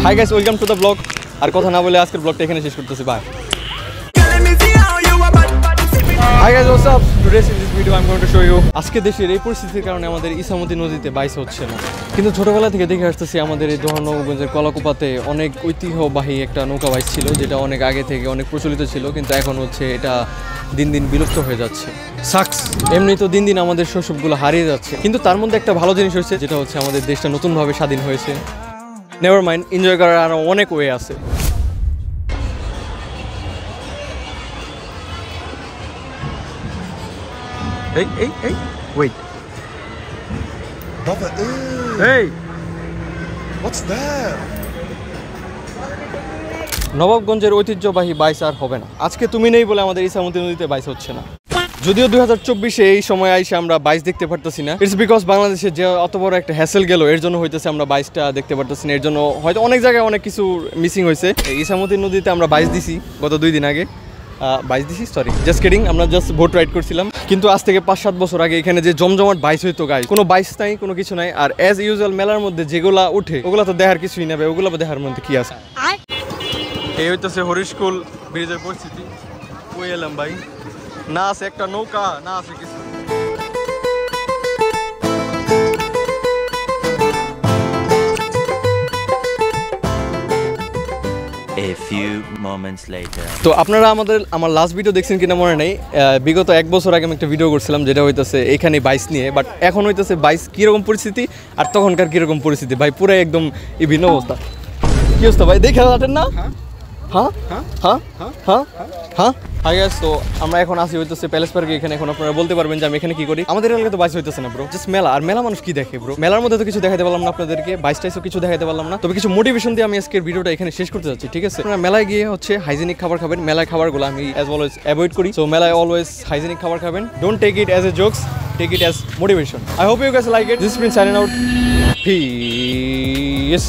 High guys, welcome to the blog. আর কথা না বলে আজকের ব্লগটা এখানে শেষ করতেছি। Bye. Hi guys, what's up? Today in this video I'm going to show you আজকে দেশের এই পরিস্থিতির কারণে আমাদের ইসামতি নদীতে বাইস হচ্ছে না, কিন্তু ছোটবেলা থেকে দেখে আসতেছি আমাদের এই জোহারনগরগঞ্জের কলাকুপাতে অনেক ঐতিহ্যবাহী একটা নৌকা বাইস ছিল, যেটা অনেক আগে থেকে অনেক প্রচলিত ছিল, কিন্তু এখন হচ্ছে এটা দিন দিন বিলুপ্ত হয়ে যাচ্ছে। সাকস এমনি তো দিন দিন আমাদের শৈশবগুলো হারিয়ে যাচ্ছে, কিন্তু তার মধ্যে একটা ভালো জিনিস হয়েছে, যেটা হচ্ছে আমাদের দেশটা নতুনভাবে স্বাধীন হয়েছে। নেভার মাইন্ড, এনজয় করার আরও অনেক ওয়ে আছে। Hey, wait. Brother, Hey! What's that? নবাবগঞ্জের ঐতিহ্যবাহী বাইস আর হবে না। আজকে তুমি নেই বলে আমাদের ইসামতি নদীতে বাইস হচ্ছে না। যদিও 2024-এ এই সময় আইসে আমরা বাইস দেখতে পারতেছি না, ইটস বিকজ বাংলাদেশে যে অত বড় একটা হ্যাসেল গেল, এর জন্য হইতেছে আমরা বাইসটা দেখতে পারতেছি না। এর জন্য হয়তো অনেক জায়গায় অনেক কিছু মিসিং হয়েছে। ইসামতি নদীতে আমরা বাইস দিছি গত 2 দিন আগে। বাইস দিছি, সরি, জাস্ট কিডিং। আমরা জাস্ট বোট রাইড করছিলাম, কিন্তু আজ থেকে 5-7 বছর আগে এখানে যে জমজমাট বাইস হইতো গাইস, কোনো বাইস নাই, কোনো কিছু নাই। আর অ্যাজ ইউজুয়াল মেলার মধ্যে যেগুলা উঠে ওগুলা তো দেখার কিছুই নেবে, ওগুলা দেখার মধ্যে কি আছে। এই হইতেছে হরিশকুল ব্রিজের পরিস্থিতি। ওই এলাম ভাই, না আছে একটা নৌকা, না আছে কিছু। A few moments later. তো আপনারা আমার লাস্ট ভিডিও দেখছেন কিনা মনে নেই, বিগত 1 বছর আগে আমি একটা ভিডিও করছিলাম, যেটা হইতেছে এখানে বাইস নিয়ে। বাট এখন হইতেছে বাইস কীরকম পরিস্থিতি আর তখনকার কীরকম পরিস্থিতি ভাই, পুরো একদম ভিন্ন অবস্থা। কি অবস্থা ভাই, দেখে যাচ্ছেন না? হ্যাঁ হ্যাঁ হ্যাঁ হ্যাঁ হ্যাঁ। হাই গাইস, তো আমরা এখন আসি হইতেছে প্যালেস পার্কে। এখানে এখন আপনারা বলতে পারবেন যে আমি এখানে কি করি। আমাদের এলাকায় তো বাইস হইতেছে না ব্রো, জাস্ট মেলা। আর মেলা মানুষ কি দেখে ব্রো? মেলার মধ্যে তো কিছু দেখাতে পারলাম না আপনাদেরকে, বাইস টাইসও কিছু দেখাতে পারলাম না। তবে কিছু মোটিভেশন দিয়ে আমি আজকের ভিডিওটা এখানে শেষ করতে যাচ্ছি, ঠিক আছে? আপনারা মেলায় গিয়ে হচ্ছে হাইজেনিক খাবার খাবেন। মেলায় খাবারগুলো আমি অ্যাজ অলওয়েজ অ্যাভয়েড করি। সো মেলায় অলওয়েজ হাইজেনিক খাবার খাবেন। Don't take it as a jokes, take it as motivation. I hope you guys like it. This is বিন সাইনিং আউট। পিস।